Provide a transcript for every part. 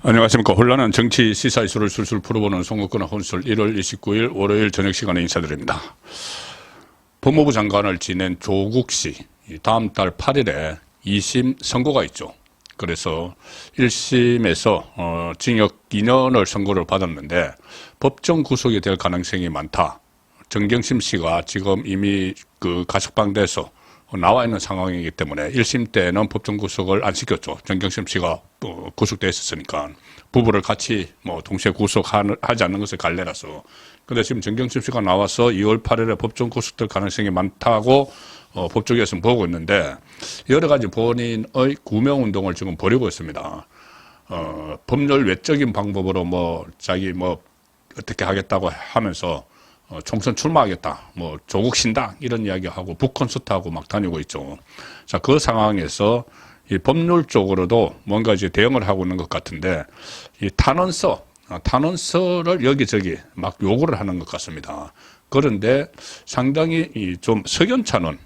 안녕하십니까. 혼란한 정치 시사 이슈를 술술 풀어보는 송국근의 혼술 1월 29일 월요일 저녁 시간에 인사드립니다. 법무부 장관을 지낸 조국 씨, 다음 달 8일에 2심 선고가 있죠. 그래서 1심에서 징역 2년을 선고를 받았는데 법정 구속이 될 가능성이 많다. 정경심 씨가 지금 이미 그 가석방돼서 나와 있는 상황이기 때문에 1심 때는 법정 구속을 안 시켰죠. 정경심 씨가 구속돼 있었으니까 부부를 같이 동시에 구속하지 않는 것을 갈래라서. 근데 지금 정경심 씨가 나와서 2월 8일에 법정 구속될 가능성이 많다고 법조계에서는 보고 있는데 여러 가지 본인의 구명운동을 지금 벌이고 있습니다. 법률 외적인 방법으로 자기 어떻게 하겠다고 하면서 총선 출마하겠다, 조국 신당 이런 이야기하고 북콘서트하고 막 다니고 있죠. 자, 그 상황에서 이 법률적으로도 뭔가 이제 대응을 하고 있는 것 같은데 이 탄원서를 여기저기 막 요구를 하는 것 같습니다. 그런데 상당히 좀 석연찮은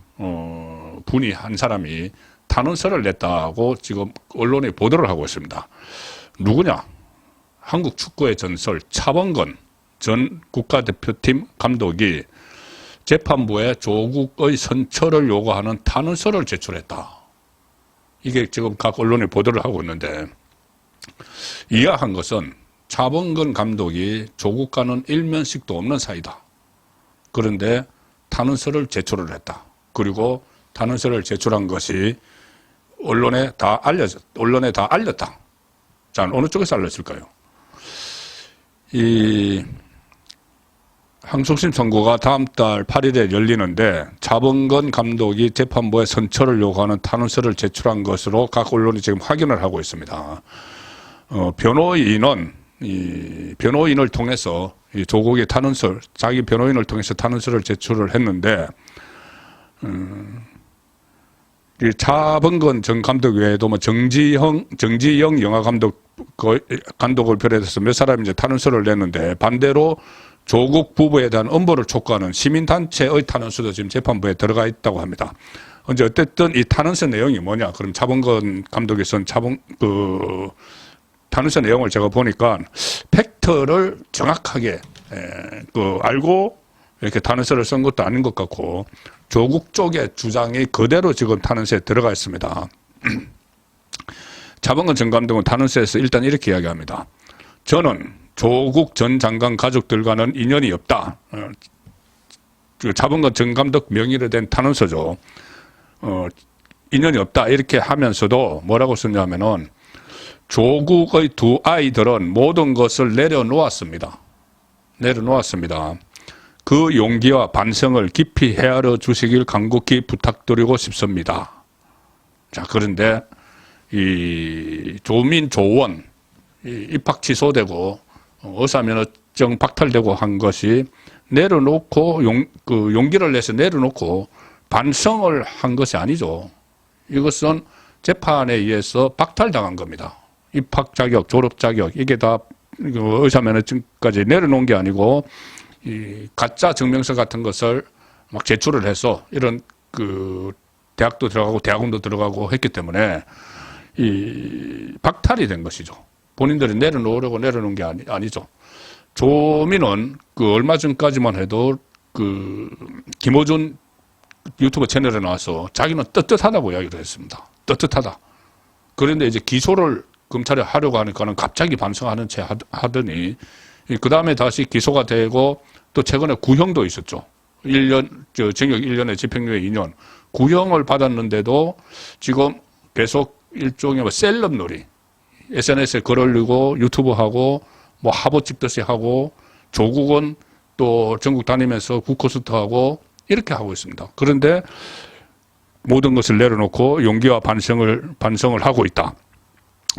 분이 한 사람이 탄원서를 냈다고 지금 언론에 보도를 하고 있습니다. 누구냐? 한국 축구의 전설 차범근 전 국가대표팀 감독이 재판부에 조국의 선처를 요구하는 탄원서를 제출했다. 이게 지금 각 언론이 보도를 하고 있는데 이해한 것은 차범근 감독이 조국과는 일면식도 없는 사이다. 그런데 탄원서를 제출을 했다. 그리고 탄원서를 제출한 것이 언론에 다 알렸다. 자, 어느 쪽에서 알렸을까요? 항소심 선고가 다음 달 8일에 열리는데 차범근 감독이 재판부에 선처를 요구하는 탄원서를 제출한 것으로 각 언론이 지금 확인을 하고 있습니다. 변호인을 통해서 조국의 탄원서, 자기 변호인을 통해서 탄원서를 제출을 했는데 이 차범근 전 감독 외에도 정지영 영화 감독을 비롯해서 몇 사람이 이제 탄원서를 냈는데 반대로 조국 부부에 대한 엄벌을 촉구하는 시민단체의 탄원서도 지금 재판부에 들어가 있다고 합니다. 언제 어쨌든 이 탄원서 내용이 뭐냐? 그럼 차범근 감독이 쓴 탄원서 내용을 제가 보니까 팩트를 정확하게 알고 이렇게 탄원서를 쓴 것도 아닌 것 같고 조국 쪽의 주장이 그대로 지금 탄원서에 들어가 있습니다. 차범근 전 감독은 탄원서에서 일단 이렇게 이야기합니다. 저는 조국 전 장관 가족들과는 인연이 없다. 차범근 전 감독 명의로 된 탄원서죠. 인연이 없다. 이렇게 하면서도 뭐라고 썼냐면은 조국의 두 아이들은 모든 것을 내려놓았습니다. 그 용기와 반성을 깊이 헤아려 주시길 간곡히 부탁드리고 싶습니다. 자, 그런데 이 조민, 조원 입학 취소되고 의사면허증 박탈되고 한 것이 내려놓고 용기를 내서 내려놓고 반성을 한 것이 아니죠. 이것은 재판에 의해서 박탈당한 겁니다. 입학 자격, 졸업 자격 이게 다 의사면허증까지 내려놓은 게 아니고 이 가짜 증명서 같은 것을 막 제출을 해서 이런 대학도 들어가고 대학원도 들어가고 했기 때문에 이 박탈이 된 것이죠. 본인들이 내려놓으려고 내려놓은 게 아니죠. 조민은 얼마 전까지만 해도 김어준 유튜브 채널에 나와서 자기는 떳떳하다고 이야기를 했습니다. 떳떳하다. 그런데 이제 기소를 검찰에 하려고 하니까는 갑자기 반성하는 채 하더니 그 다음에 다시 기소가 되고 또 최근에 구형도 있었죠. 1년, 징역 1년에 집행유예 2년. 구형을 받았는데도 지금 계속 일종의 셀럽놀이. SNS에 글 올리고 유튜브 하고 화보 찍듯이 하고 조국은 또 전국 다니면서 국콘서트 하고 이렇게 하고 있습니다. 그런데 모든 것을 내려놓고 용기와 반성을 하고 있다.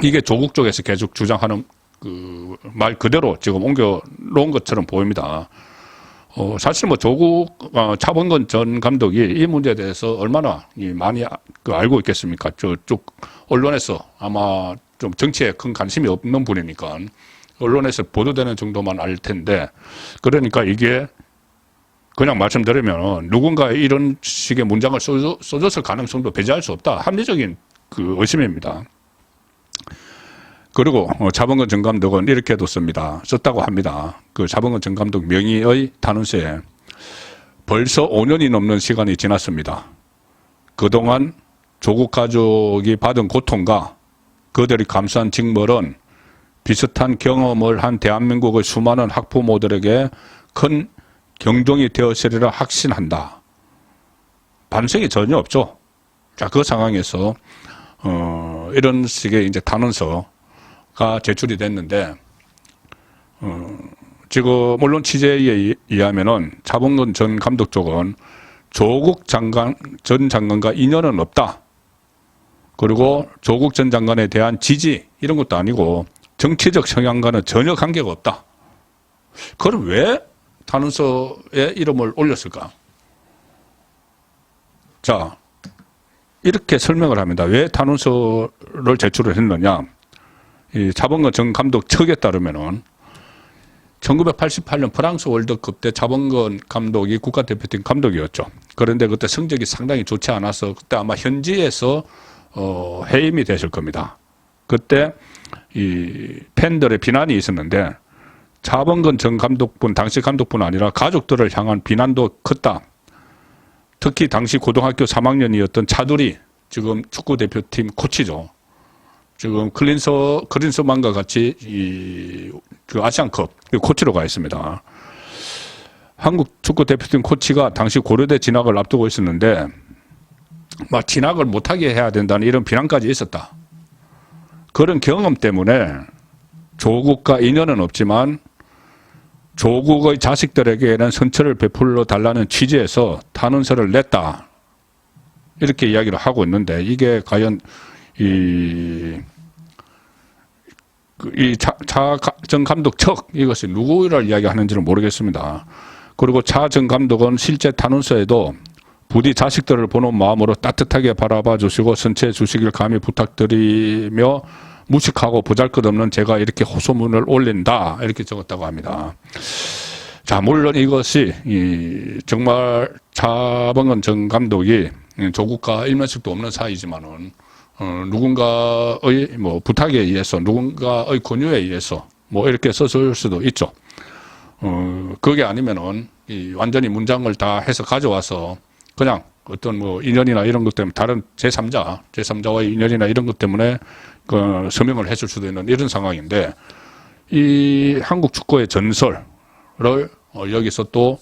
이게 조국 쪽에서 계속 주장하는 말 그대로 지금 옮겨 놓은 것처럼 보입니다. 사실 조국, 차범근 전 감독이 이 문제에 대해서 얼마나 많이 알고 있겠습니까? 저쪽 언론에서 아마 좀 정치에 큰 관심이 없는 분이니까 언론에서 보도되는 정도만 알 텐데 그러니까 이게 그냥 말씀드리면 누군가 이런 식의 문장을 써줬을 가능성도 배제할 수 없다. 합리적인 의심입니다. 그리고 차범근 전 감독은 이렇게도 썼다고 합니다. 그 차범근 전 감독 명의의 탄원서에 벌써 5년이 넘는 시간이 지났습니다. 그동안 조국 가족이 받은 고통과 그들이 감수한 징벌은 비슷한 경험을 한 대한민국의 수많은 학부모들에게 큰 경종이 되었으리라 확신한다. 반성이 전혀 없죠. 자, 그 상황에서 이런 식의 이제 탄원서가 제출이 됐는데 지금 물론 취재에 의하면은 차범근 전 감독 쪽은 조국 전 장관과 인연은 없다. 그리고 조국 전 장관에 대한 지지 이런 것도 아니고 정치적 성향과는 전혀 관계가 없다. 그럼 왜 탄원서에 이름을 올렸을까? 자, 이렇게 설명을 합니다. 왜 탄원서를 제출을 했느냐? 이 차범근 전 감독 측에 따르면은 1988년 프랑스 월드컵 때 차범근 감독이 국가대표팀 감독이었죠. 그런데 그때 성적이 상당히 좋지 않아서 그때 아마 현지에서 해임이 됐을 겁니다. 그때 이 팬들의 비난이 있었는데 차범근 전 감독뿐 당시 감독뿐 아니라 가족들을 향한 비난도 컸다. 특히 당시 고등학교 3학년이었던 차두리 지금 축구대표팀 코치죠. 지금 클린서만과 같이 그 아시안컵 코치로 가 있습니다. 한국 축구대표팀 코치가 당시 고려대 진학을 앞두고 있었는데 막 진학을 못하게 해야 된다는 이런 비난까지 있었다. 그런 경험 때문에 조국과 인연은 없지만 조국의 자식들에게는 선처를 베풀어 달라는 취지에서 탄원서를 냈다. 이렇게 이야기를 하고 있는데 이게 과연 차 전 감독 측 이것이 누구를 이야기하는지는 모르겠습니다. 그리고 차 전 감독은 실제 탄원서에도 부디 자식들을 보는 마음으로 따뜻하게 바라봐 주시고 선처해 주시길 감히 부탁드리며 무식하고 보잘것없는 제가 이렇게 호소문을 올린다 이렇게 적었다고 합니다. 자, 물론 이것이 정말 차범근 전 감독이 조국과 일면식도 없는 사이지만은 누군가의 뭐 부탁에 의해서 누군가의 권유에 의해서 뭐 이렇게 썼을 수도 있죠. 그게 아니면은 완전히 문장을 다 해서 가져와서 그냥 어떤 뭐 인연이나 이런 것 때문에 다른 제3자와의 인연이나 이런 것 때문에 그 서명을 했을 수도 있는 이런 상황인데 이 한국 축구의 전설을 여기서 또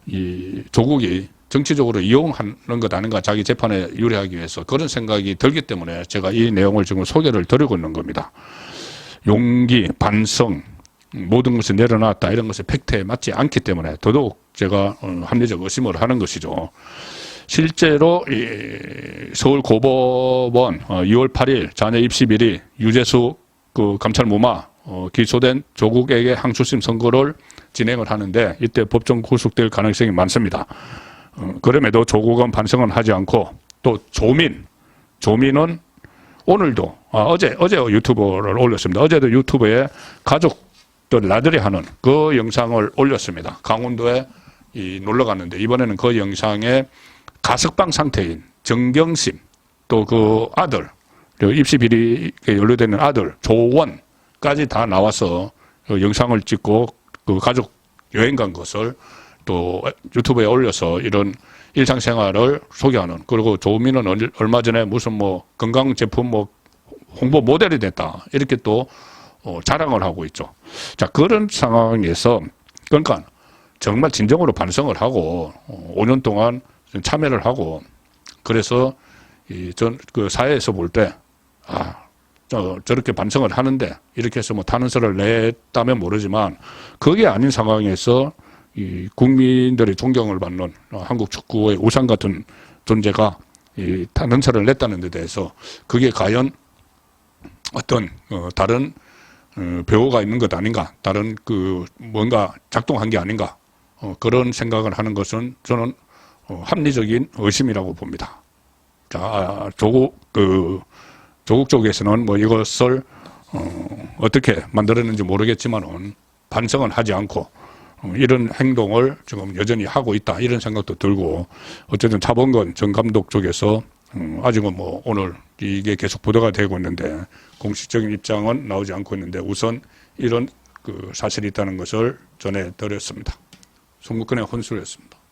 이 조국이 정치적으로 이용하는 것 아닌가 자기 재판에 유리하기 위해서 그런 생각이 들기 때문에 제가 이 내용을 지금 소개를 드리고 있는 겁니다. 용기, 반성, 모든 것을 내려놨다 이런 것이 팩트에 맞지 않기 때문에 더더욱 제가 합리적 의심을 하는 것이죠. 실제로 서울고법원 2월 8일 자녀 입시 비리 유재수 그 감찰 무마 기소된 조국에게 항소심 선고를 진행을 하는데 이때 법정 구속될 가능성이 많습니다. 그럼에도 조국은 반성은 하지 않고 또 조민은 오늘도 어제 유튜브를 올렸습니다. 어제도 유튜브에 가족들 나들이 하는 그 영상을 올렸습니다. 강원도에 놀러 갔는데 이번에는 그 영상에 가석방 상태인 정경심 또 그 아들 입시 비리에 연루되는 아들 조원까지 다 나와서 그 영상을 찍고 그 가족 여행 간 것을 또 유튜브에 올려서 이런 일상생활을 소개하는 그리고 조민은 얼마 전에 무슨 뭐 건강 제품 뭐 홍보 모델이 됐다 이렇게 또 자랑을 하고 있죠. 자, 그런 상황에서 그러니까 정말 진정으로 반성을 하고 5년 동안 참여를 하고 그래서 그 사회에서 볼 때 저렇게 반성을 하는데 이렇게 해서 뭐 탄원서를 냈다면 모르지만 그게 아닌 상황에서 이 국민들의 존경을 받는 한국 축구의 우상 같은 존재가 이 탄원서를 냈다는 데 대해서 그게 과연 어떤 다른 배우가 있는 것 아닌가 다른 그 뭔가 작동한 게 아닌가 그런 생각을 하는 것은 저는 합리적인 의심이라고 봅니다. 자, 조국 쪽에서는 뭐 이것을 어떻게 만들었는지 모르겠지만은 반성은 하지 않고 이런 행동을 지금 여전히 하고 있다 이런 생각도 들고 어쨌든 차범근 전 감독 쪽에서 아직은 뭐 오늘 이게 계속 보도가 되고 있는데 공식적인 입장은 나오지 않고 있는데 우선 이런 그 사실이 있다는 것을 전해드렸습니다. 송국근의 혼술이었습니다.